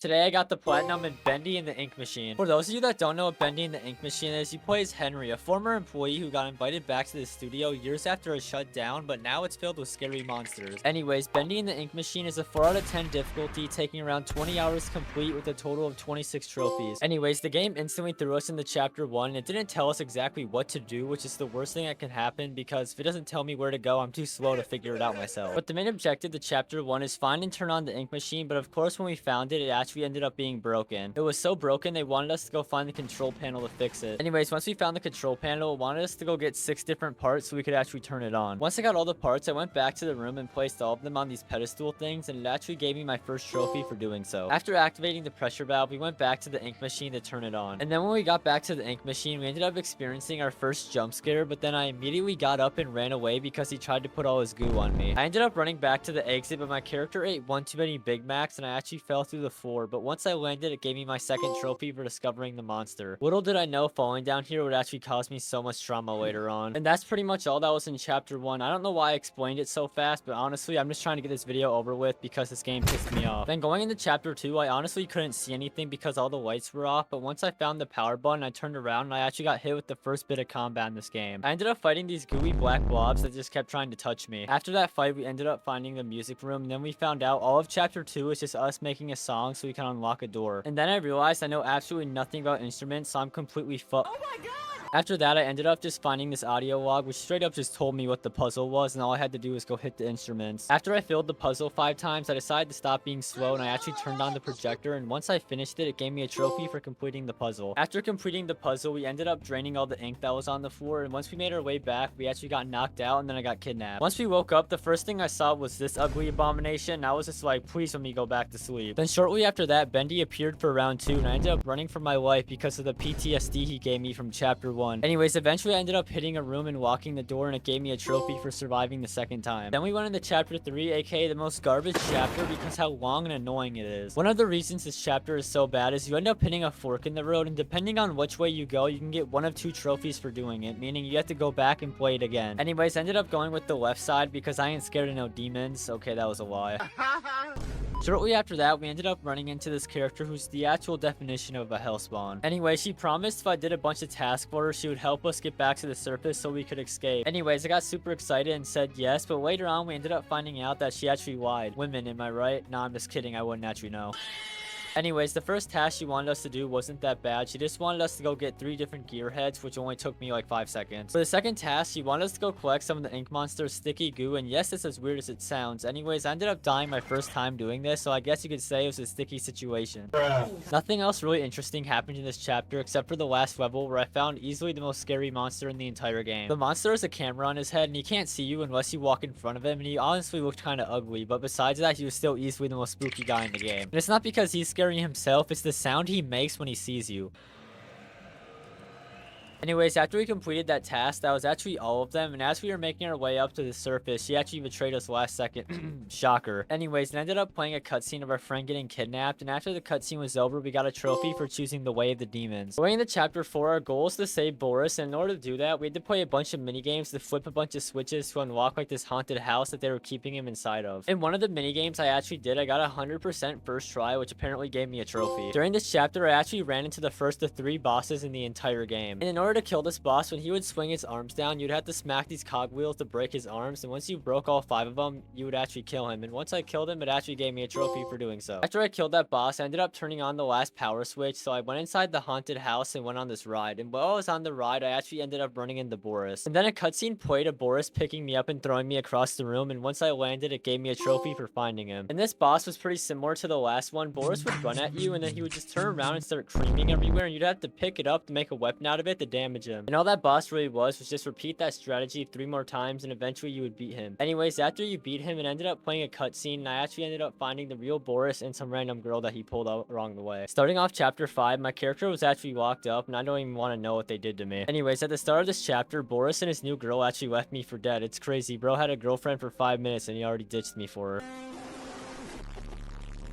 Today I got the platinum in Bendy and the Ink Machine. For those of you that don't know what Bendy and the Ink Machine is, you play as Henry, a former employee who got invited back to the studio years after it shut down, but now it's filled with scary monsters. Anyways, Bendy and the Ink Machine is a 4 out of 10 difficulty, taking around 20 hours complete with a total of 26 trophies. Anyways, the game instantly threw us into chapter 1 and it didn't tell us exactly what to do, which is the worst thing that can happen because if it doesn't tell me where to go, I'm too slow to figure it out myself. But the main objective to chapter 1 is find and turn on the Ink Machine, but of course when we found it, it actually ended up being broken. It was so broken they wanted us to go find the control panel to fix it. Anyways, once we found the control panel, it wanted us to go get 6 different parts so we could actually turn it on. Once I got all the parts, I went back to the room and placed all of them on these pedestal things, and it actually gave me my first trophy for doing so. After activating the pressure valve, we went back to the Ink Machine to turn it on. And then when we got back to the Ink Machine, we ended up experiencing our first jump scare, but then I immediately got up and ran away because he tried to put all his goo on me. I ended up running back to the exit, but my character ate one too many Big Macs and I actually fell through the floor, but once I landed, it gave me my second trophy for discovering the monster. Little did I know falling down here would actually cause me so much trauma later on. And that's pretty much all that was in chapter 1. I don't know why I explained it so fast, but honestly, I'm just trying to get this video over with because this game pissed me off. Then going into chapter 2, I honestly couldn't see anything because all the lights were off, but once I found the power button, I turned around and I actually got hit with the first bit of combat in this game. I ended up fighting these gooey black blobs that just kept trying to touch me. After that fight, we ended up finding the music room, and then we found out all of chapter 2 is just us making a song so we can unlock a door. And then I realized I know absolutely nothing about instruments, so I'm completely fucked. Oh my god! After that, I ended up just finding this audio log, which straight up just told me what the puzzle was, and all I had to do was go hit the instruments. After I filled the puzzle 5 times, I decided to stop being slow, and I actually turned on the projector, and once I finished it, it gave me a trophy for completing the puzzle. After completing the puzzle, we ended up draining all the ink that was on the floor, and once we made our way back, we actually got knocked out, and then I got kidnapped. Once we woke up, the first thing I saw was this ugly abomination, and I was just like, please let me go back to sleep. Then shortly after that, Bendy appeared for round 2, and I ended up running for my life because of the PTSD he gave me from chapter 1. Anyways, eventually I ended up hitting a room and walking the door, and it gave me a trophy for surviving the second time. Then we went into chapter 3, aka the most garbage chapter because how long and annoying it is. One of the reasons this chapter is so bad is you end up hitting a fork in the road, and depending on which way you go, you can get 1 of 2 trophies for doing it, meaning you have to go back and play it again. Anyways, I ended up going with the left side because I ain't scared of no demons. Okay, that was a lie. Shortly after that, we ended up running into this character who's the actual definition of a hellspawn. Anyway, she promised if I did a bunch of tasks for her, she would help us get back to the surface so we could escape. Anyways, I got super excited and said yes, but later on we ended up finding out that she actually lied. Women, am I right? Nah, I'm just kidding, I wouldn't actually know. Anyways, the first task she wanted us to do wasn't that bad. She just wanted us to go get 3 different gear heads, which only took me like 5 seconds. For the second task, she wanted us to go collect some of the ink monster's sticky goo, and yes, it's as weird as it sounds. Anyways, I ended up dying my first time doing this, so I guess you could say it was a sticky situation. Bruh. Nothing else really interesting happened in this chapter except for the last level where I found easily the most scary monster in the entire game. The monster has a camera on his head and he can't see you unless you walk in front of him, and he honestly looked kind of ugly, but besides that, he was still easily the most spooky guy in the game. And it's not because he's scary himself, it's the sound he makes when he sees you. Anyways, after we completed that task, that was actually all of them, and as we were making our way up to the surface, she actually betrayed us last second. Shocker. Anyways, it ended up playing a cutscene of our friend getting kidnapped, and after the cutscene was over, we got a trophy for choosing the way of the demons. Going into chapter 4, our goal is to save Boris, and in order to do that, we had to play a bunch of minigames to flip a bunch of switches to unlock like this haunted house that they were keeping him inside of. In one of the minigames I actually did, I got 100% first try, which apparently gave me a trophy. During this chapter, I actually ran into the first of 3 bosses in the entire game, and in order to kill this boss, when he would swing his arms down, you'd have to smack these cogwheels to break his arms, and once you broke all 5 of them, you would actually kill him, and once I killed him, it actually gave me a trophy for doing so. After I killed that boss, I ended up turning on the last power switch, so I went inside the haunted house and went on this ride, and while I was on the ride, I actually ended up running into Boris. And then a cutscene played of Boris picking me up and throwing me across the room, and once I landed, it gave me a trophy for finding him. And this boss was pretty similar to the last one. Boris would run at you, and then he would just turn around and start creaming everywhere, and you'd have to pick it up to make a weapon out of it to damage him. And all that boss really was just repeat that strategy 3 more times, and eventually you would beat him. Anyways, after you beat him, it ended up playing a cutscene, and I actually ended up finding the real Boris and some random girl that he pulled out along the way. Starting off chapter 5, my character was actually locked up, and I don't even want to know what they did to me. Anyways, at the start of this chapter, Boris and his new girl actually left me for dead. It's crazy. Bro had a girlfriend for 5 minutes, and he already ditched me for her.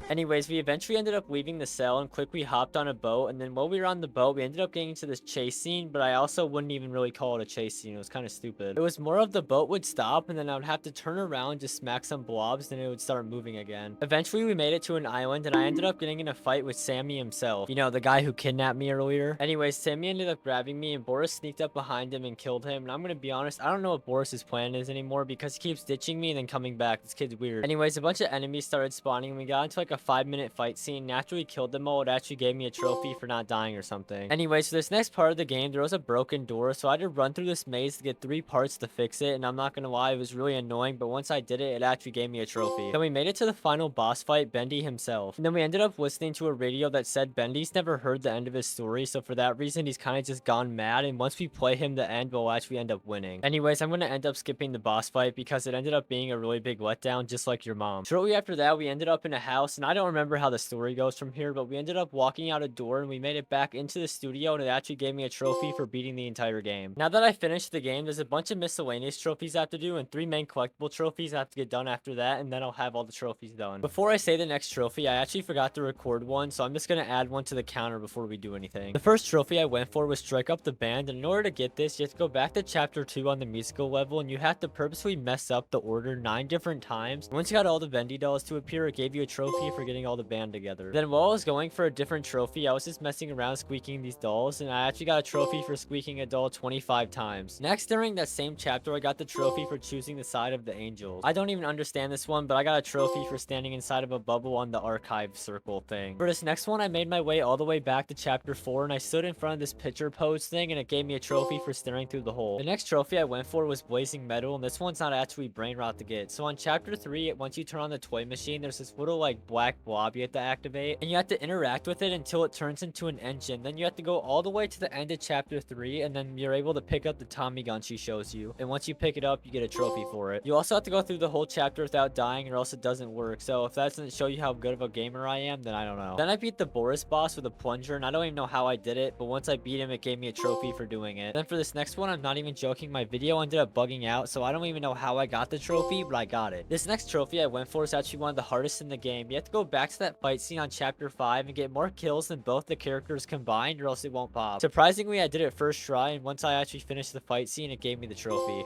Anyways, we eventually ended up leaving the cell and quickly hopped on a boat, and then while we were on the boat, we ended up getting into this chase scene, but I also wouldn't even really call it a chase scene. It was kind of stupid. It was more of the boat would stop, and then I would have to turn around, just smack some blobs, then it would start moving again. Eventually, we made it to an island, and I ended up getting in a fight with Sammy himself. You know, the guy who kidnapped me earlier. Anyways, Sammy ended up grabbing me, and Boris sneaked up behind him and killed him, and I'm gonna be honest, I don't know what Boris's plan is anymore, because he keeps ditching me and then coming back. This kid's weird. Anyways, a bunch of enemies started spawning, and we got into like a 5-minute fight scene. Naturally killed them all. It actually gave me a trophy for not dying or something. Anyway, so this next part of the game, there was a broken door, so I had to run through this maze to get 3 parts to fix it, and I'm not gonna lie, it was really annoying, but once I did it, it actually gave me a trophy. Then we made it to the final boss fight, Bendy himself. And then we ended up listening to a radio that said Bendy's never heard the end of his story, so for that reason, he's kind of just gone mad, and once we play him the end, we'll actually end up winning. Anyways, I'm gonna end up skipping the boss fight because it ended up being a really big letdown, just like your mom. Shortly after that, we ended up in a house, and I don't remember how the story goes from here, but we ended up walking out a door, and we made it back into the studio, and it actually gave me a trophy for beating the entire game. Now that I finished the game, there's a bunch of miscellaneous trophies I have to do, and 3 main collectible trophies I have to get done after that, and then I'll have all the trophies done. Before I say the next trophy, I actually forgot to record one, so I'm just gonna add one to the counter before we do anything. The first trophy I went for was Strike Up the Band, and in order to get this, you have to go back to chapter 2 on the musical level, and you have to purposely mess up the order 9 different times. Once you got all the Bendy dolls to appear, it gave you a trophy for getting all the band together. Then while I was going for a different trophy, I was just messing around squeaking these dolls, and I actually got a trophy for squeaking a doll 25 times. Next, during that same chapter, I got the trophy for choosing the side of the angels. I don't even understand this one, but I got a trophy for standing inside of a bubble on the archive circle thing. For this next one, I made my way all the way back to chapter 4, and I stood in front of this picture pose thing, and it gave me a trophy for staring through the hole. The next trophy I went for was Blazing Metal, and this one's not actually brain rot to get. So on chapter 3, once you turn on the toy machine, there's this little like black blob you have to activate, and you have to interact with it until it turns into an engine. Then you have to go all the way to the end of chapter 3, and then you're able to pick up the Tommy gun she shows you, and once you pick it up, you get a trophy for it. You also have to go through the whole chapter without dying, or else it doesn't work. So if that doesn't show you how good of a gamer I am, then I don't know. Then I beat the Boris boss with a plunger, and I don't even know how I did it, but once I beat him, it gave me a trophy for doing it. Then for this next one, I'm not even joking, my video ended up bugging out, so I don't even know how I got the trophy, but I got it. This next trophy I went for is actually one of the hardest in the game. You have to go back to that fight scene on chapter 5 and get more kills than both the characters combined, or else it won't pop. Surprisingly, I did it first try, and once I actually finished the fight scene, it gave me the trophy.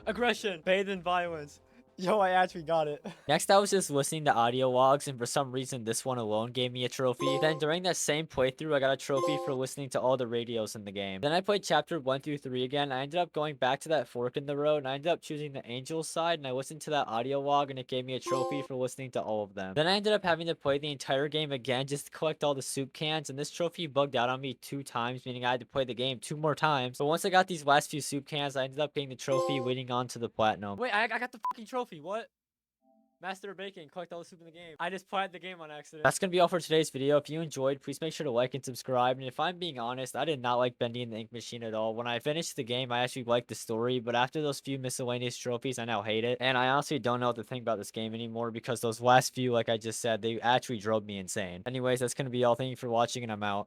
Aggression, bathed in violence. Yo, I actually got it. Next, I was just listening to audio logs, and for some reason, this one alone gave me a trophy. Then during that same playthrough, I got a trophy for listening to all the radios in the game. Then I played chapter 1 through 3 again. I ended up going back to that fork in the road, and I ended up choosing the Angels side, and I listened to that audio log, and it gave me a trophy for listening to all of them. Then I ended up having to play the entire game again just to collect all the soup cans, and this trophy bugged out on me 2 times, meaning I had to play the game 2 more times. But once I got these last few soup cans, I ended up getting the trophy, leading on to the platinum. Wait, I got the fucking trophy. What? Master of Bacon, collect all the soup in the game. I just played the game on accident. That's gonna be all for today's video. If you enjoyed, please make sure to like and subscribe. And if I'm being honest, I did not like Bendy and the Ink Machine at all. When I finished the game, I actually liked the story, but after those few miscellaneous trophies, I now hate it. And I honestly don't know what to think about this game anymore, because those last few, like I just said, they actually drove me insane. Anyways, that's gonna be all. Thank you for watching, and I'm out.